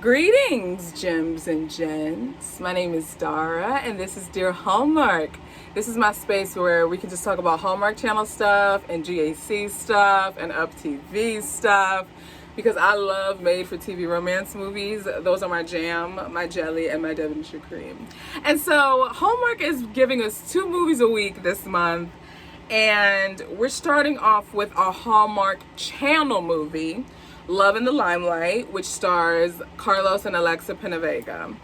Greetings, gems and gents. My name is Dara, and this is Dear Hallmark. This is my space where we can just talk about Hallmark Channel stuff and GAC stuff and Up TV stuff because I love made-for-TV romance movies. Those are my jam, my jelly, and my Devonshire cream. And so Hallmark is giving us 2 movies a week this month, and we're starting off with a Hallmark Channel movie, Love in the Limelight, which stars Carlos and Alexa PenaVega.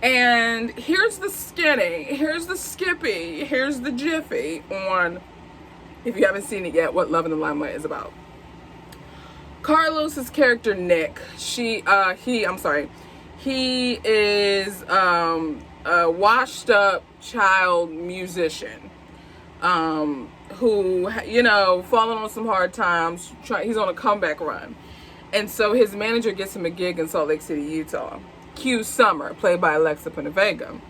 And here's the skinny, here's the skippy, here's the jiffy on, if you haven't seen it yet, what Love in the Limelight is about. Carlos's character Nick, he is a washed up child musician who, falling on some hard times, he's on a comeback run. And so his manager gets him a gig in Salt Lake City, Utah. Cue Summer, played by Alexa PenaVega.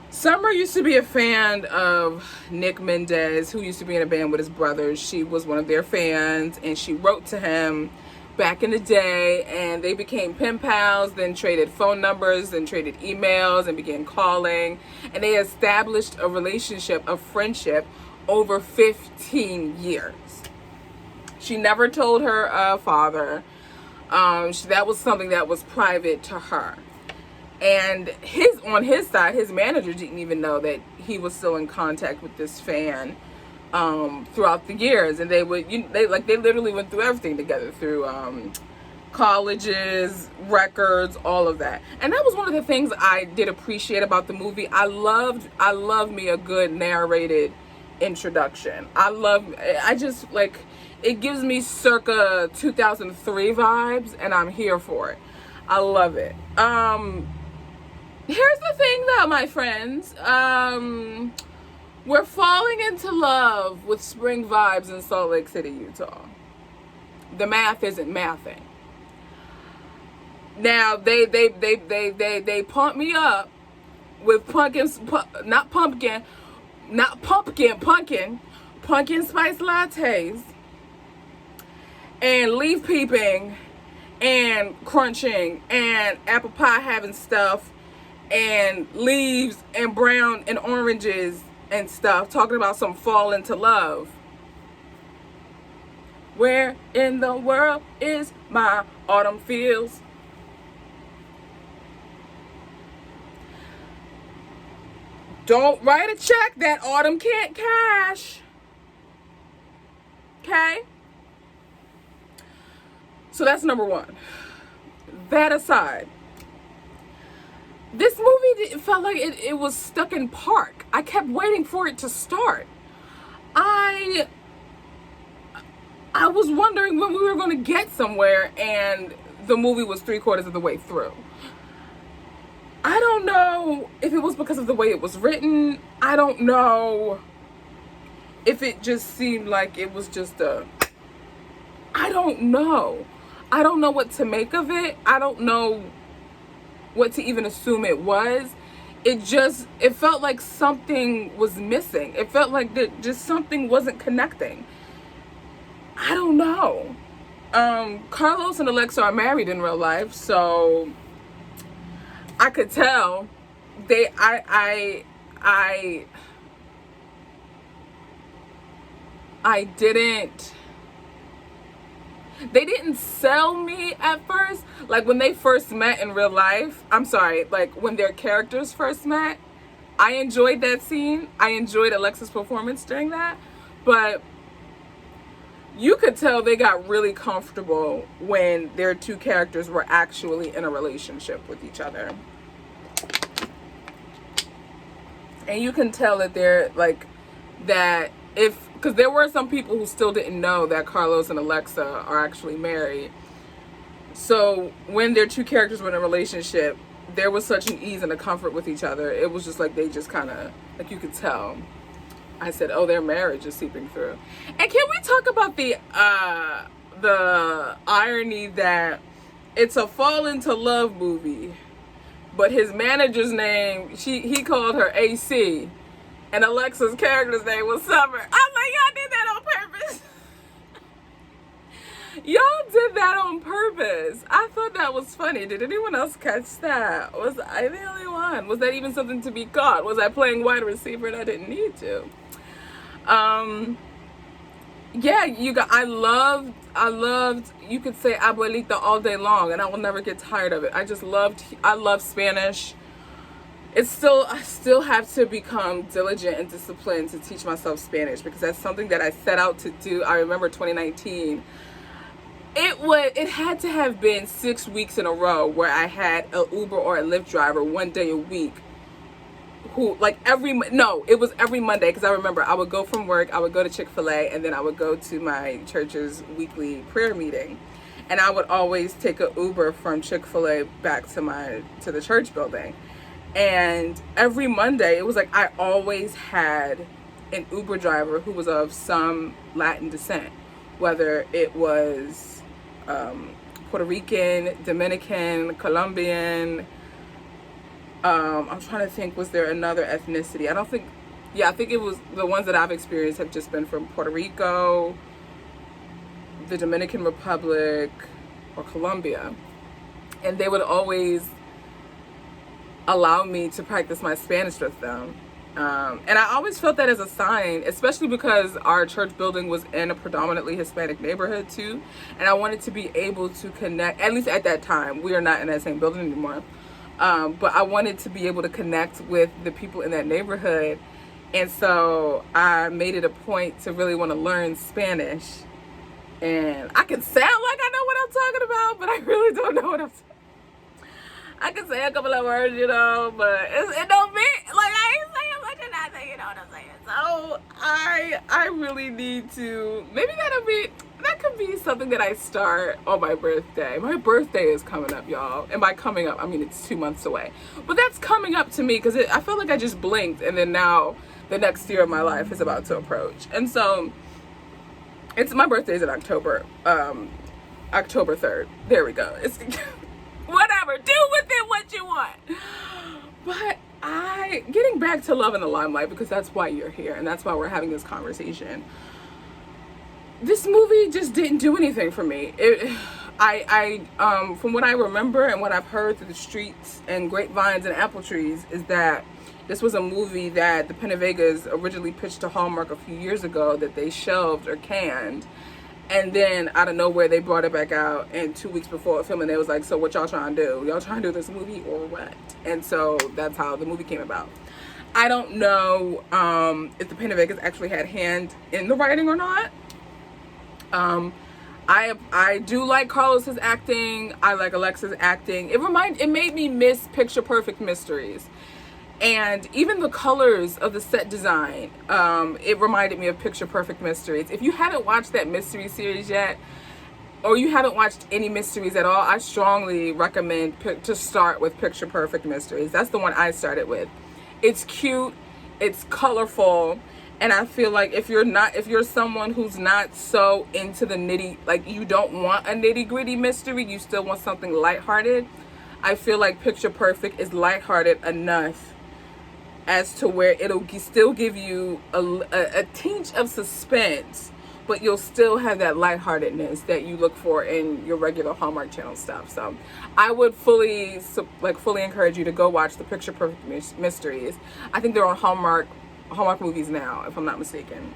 Summer used to be a fan of Nick Mendez, who used to be in a band with his brothers. She was one of their fans, and she wrote to him back in the day, and they became pen pals, then traded phone numbers, then traded emails, and began calling. And they established a relationship, a friendship, over 15 years. She never told her father. That was something that was private to her. And on his side, his manager didn't even know that he was still in contact with this fan throughout the years. And they literally went through everything together, through colleges, records, all of that. And that was one of the things I did appreciate about the movie. I love me a good narrated introduction. It gives me circa 2003 vibes, and I'm here for it. I love it. Here's the thing though, my friends. We're falling into love with spring vibes in Salt Lake City, Utah. The math isn't mathing. Now, they pump me up with pumpkin spice lattes, and leaf peeping, and crunching, and apple pie having stuff, and leaves, and brown, and oranges, and stuff, talking about some fall into love. Where in the world is my autumn fields? Don't write a check that autumn can't cash. Okay? So that's number 1. That aside, this movie felt like it was stuck in park. I kept waiting for it to start. I was wondering when we were going to get somewhere, and the movie was 3/4 of the way through. I don't know if it was because of the way it was written. I don't know if it just seemed like it was just I don't know. I don't know what to make of it. I don't know what to even assume it was. It felt like something was missing. It felt like just something wasn't connecting. I don't know. Carlos and Alexa are married in real life, so I could tell they didn't sell me at first. Like when they first met in real life, like when their characters first met, I enjoyed that scene. I enjoyed Alexa's performance during that. But you could tell they got really comfortable when their 2 characters were actually in a relationship with each other. And you can tell that they're like that because there were some people who still didn't know that Carlos and Alexa are actually married. So when their 2 characters were in a relationship, there was such an ease and a comfort with each other. It was just like they just kind of, like you could tell. I said, oh, their marriage is seeping through. And can we talk about the irony that it's a fall into love movie, but his manager's name, he called her AC, and Alexa's character's name was Summer. I'm like, y'all did that on purpose. Y'all did that on purpose. I thought that was funny. Did anyone else catch that? Was I the only one? Was that even something to be caught? Was I playing wide receiver and I didn't need to? Yeah, I loved, you could say abuelita all day long and I will never get tired of it. I love Spanish. I still have to become diligent and disciplined to teach myself Spanish because that's something that I set out to do. I remember 2019. It had to have been 6 weeks in a row where I had a Uber or a Lyft driver one day a week who, like, it was every Monday, because I remember I would go from work, I would go to Chick-fil-A, and then I would go to my church's weekly prayer meeting, and I would always take an Uber from Chick-fil-A back to the church building. And every Monday it was like I always had an Uber driver who was of some Latin descent, whether it was Puerto Rican, Dominican, Colombian. I'm trying to think, was there another ethnicity? I think it was the ones that I've experienced have just been from Puerto Rico, the Dominican Republic, or Colombia. And they would always allow me to practice my Spanish with them. And I always felt that as a sign, especially because our church building was in a predominantly Hispanic neighborhood too. And I wanted to be able to connect, at least at that time. We are not in that same building anymore. But I wanted to be able to connect with the people in that neighborhood. And so I made it a point to really want to learn Spanish. And I can sound like I know what I'm talking about, but I really don't know what I'm talking about. I can say a couple of words, but it don't mean, like, I ain't saying much of nothing, you know what I'm saying? So I really need to, maybe that could be something that I start on my birthday. My birthday is coming up, y'all. And by coming up, I mean it's 2 months away. But that's coming up to me because I feel like I just blinked, and then now the next year of my life is about to approach. And so my birthday's in October 3rd. There we go. It's whatever, do with it what you want. But getting back to Love in the Limelight, because that's why you're here and that's why we're having this conversation. This movie just didn't do anything for me. From what I remember and what I've heard through the streets and grapevines and apple trees, is that this was a movie that the PenaVegas originally pitched to Hallmark a few years ago that they shelved or canned. And then out of nowhere, they brought it back out, and 2 weeks before filming, they was like, so what y'all trying to do? Y'all trying to do this movie or what? And so that's how the movie came about. I don't know if the PenaVegas actually had hand in the writing or not. I do like Carlos's acting. I like Alexa's acting. It made me miss Picture Perfect Mysteries. And even the colors of the set design, it reminded me of Picture Perfect Mysteries. If you haven't watched that mystery series yet, or you haven't watched any mysteries at all, I strongly recommend to start with Picture Perfect Mysteries. That's the one I started with. It's cute, it's colorful, and I feel like if you're someone who's not so into the you don't want a nitty-gritty mystery, you still want something lighthearted, I feel like Picture Perfect is lighthearted enough as to where it'll still give you a tinge of suspense, but you'll still have that lightheartedness that you look for in your regular Hallmark Channel stuff. So I would fully encourage you to go watch the Picture Perfect Mysteries. I think they're on Hallmark movies now, if I'm not mistaken.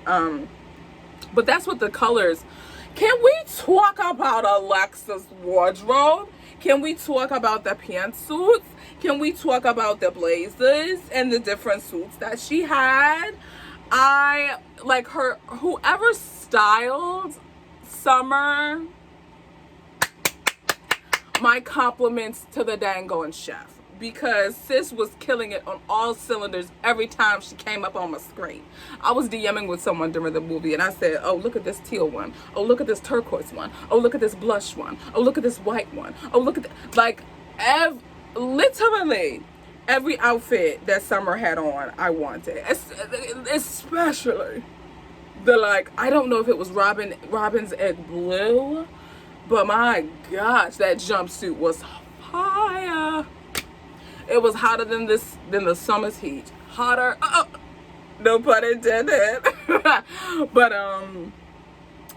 But that's what the colors. Can we talk about Alexa's wardrobe? Can we talk about the pantsuits? Can we talk about the blazers and the different suits that she had? I like her, whoever styled Summer, my compliments to the dang-on chef, because sis was killing it on all cylinders every time she came up on my screen. I was DMing with someone during the movie and I said, oh, look at this teal one. Oh, look at this turquoise one. Oh, look at this blush one. Oh, look at this white one. Oh, look at literally every outfit that Summer had on, I wanted. Especially the, I don't know if it was Robin's Egg Blue, but my gosh, that jumpsuit was fire. It was hotter than the summer's heat. Hotter. No pun intended. But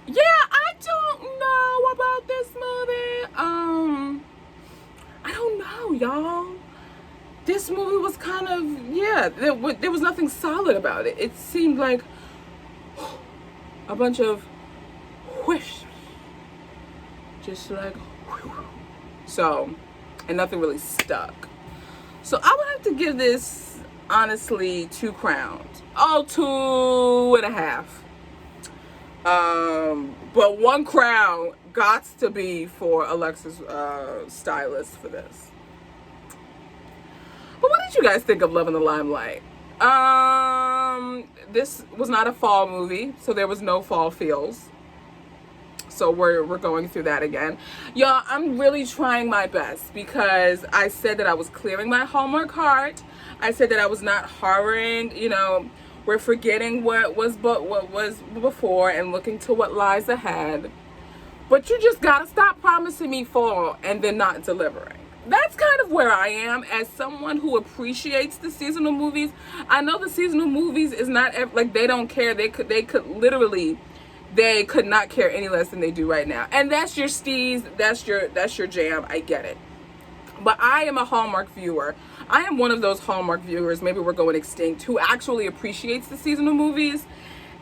yeah, I don't know about this movie? I don't know, y'all. This movie was kind of, yeah, there was nothing solid about it. It seemed like a bunch of whoosh, just like so, and nothing really stuck. So I would have to give this, honestly, 2 crowns. Oh, 2.5. But 1 crown gots to be for Alexa's stylist for this. But what did you guys think of Love in the Limelight? This was not a fall movie, so there was no fall feels. So we're going through that again. Y'all, I'm really trying my best because I said that I was clearing my Hallmark heart. I said that I was not harboring, you know, we're forgetting what was before and looking to what lies ahead. But you just gotta stop promising me fall and then not delivering. That's kind of where I am as someone who appreciates the seasonal movies. I know the seasonal movies is not like they don't care. They could literally, they could not care any less than they do right now. And that's your steez, that's your jam. I get it. But I am a Hallmark viewer. I am one of those Hallmark viewers, maybe we're going extinct, who actually appreciates the seasonal movies.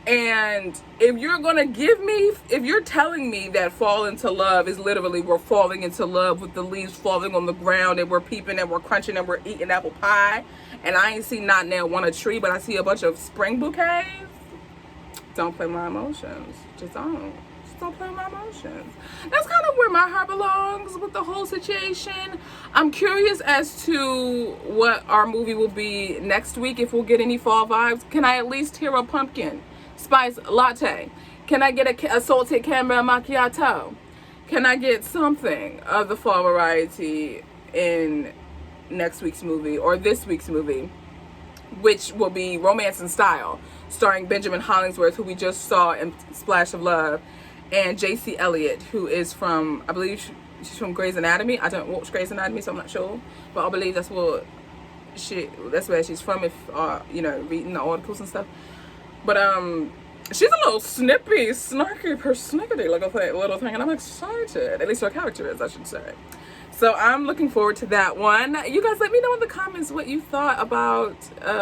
And if you're gonna if you're telling me that fall into love is literally we're falling into love with the leaves falling on the ground and we're peeping and we're crunching and we're eating apple pie, and I ain't seen not now one a tree, but I see a bunch of spring bouquets, don't play my emotions. Just don't play my emotions. That's kind of where my heart belongs with the whole situation. I'm curious as to what our movie will be next week, if we'll get any fall vibes. Can I at least hear a pumpkin spice latte? Can I get a salted caramel macchiato? Can I get something of the fall variety in next week's movie or this week's movie, which will be Romance in Style, starring Benjamin Hollingsworth, who we just saw in Splash of Love, and J.C. Elliott, who is from, I believe she's from Grey's Anatomy. I don't watch Grey's Anatomy, so I'm not sure, but I believe that's where she's from, if you know, reading the articles and stuff. But she's a little snippy, snarky, persnickety little thing, and I'm excited. At least her character is, I should say. So I'm looking forward to that one. You guys, let me know in the comments what you thought about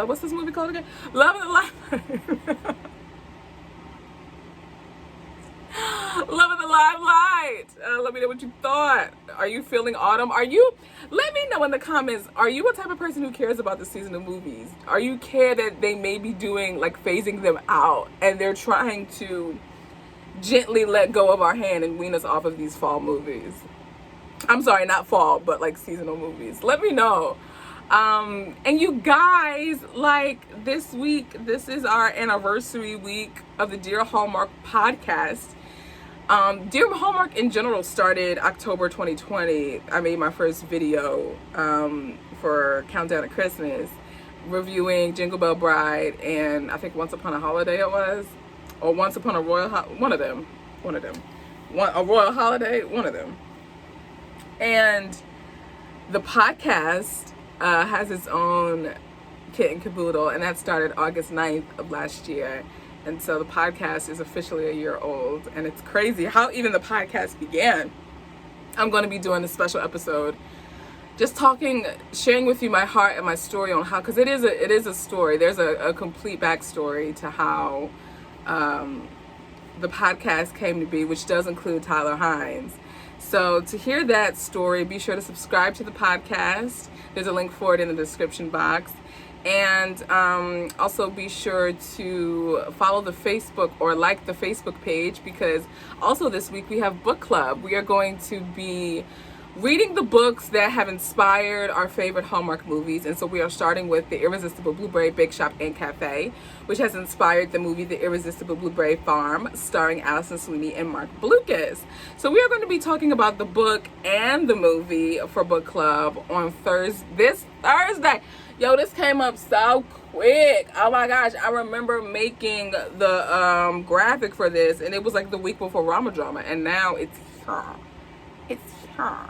what's this movie called again? Love in the Limelight. Love in the Limelight. Let me know what you thought. Are you feeling autumn? Let me know in the comments, are you a type of person who cares about the season of movies? Are you care that they may be doing, like, phasing them out and they're trying to gently let go of our hand and wean us off of these fall movies? I'm sorry, not fall, but like seasonal movies. Let me know. And you guys, like, this week, this is our anniversary week of the Dear Hallmark podcast. Dear Hallmark in general started October 2020. I made my first video for Countdown to Christmas, reviewing Jingle Bell Bride and I think Once Upon a Holiday it was, or Once Upon a Royal one of them, a Royal Holiday, one of them. And the podcast has its own kit and caboodle, and that started August 9th of last year. And so the podcast is officially a year old, and it's crazy how even the podcast began. I'm going to be doing a special episode, just sharing with you my heart and my story on how, because it is a story. There's a complete backstory to how the podcast came to be, which does include Tyler Hines. So to hear that story, be sure to subscribe to the podcast. There's a link for it in the description box. And also be sure to follow the Facebook or like the Facebook page, because also this week we have book club. We are going to be reading the books that have inspired our favorite Hallmark movies. And so we are starting with The Irresistible Blueberry Bake Shop and Cafe, which has inspired the movie The Irresistible Blueberry Farm, starring Allison Sweeney and Mark Blucas. So we are going to be talking about the book and the movie for book club on this Thursday. Yo, this came up so quick. Oh my gosh, I remember making the graphic for this, and it was like the week before Rama Drama, and now it's here. It's here.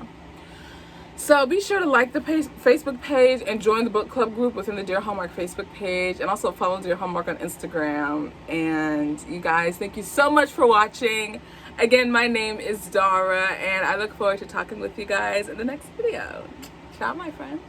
So be sure to like the Facebook page and join the book club group within the Dear Hallmark Facebook page, and also follow Dear Hallmark on Instagram. And you guys, thank you so much for watching. Again, my name is Dara, and I look forward to talking with you guys in the next video. Ciao, my friends.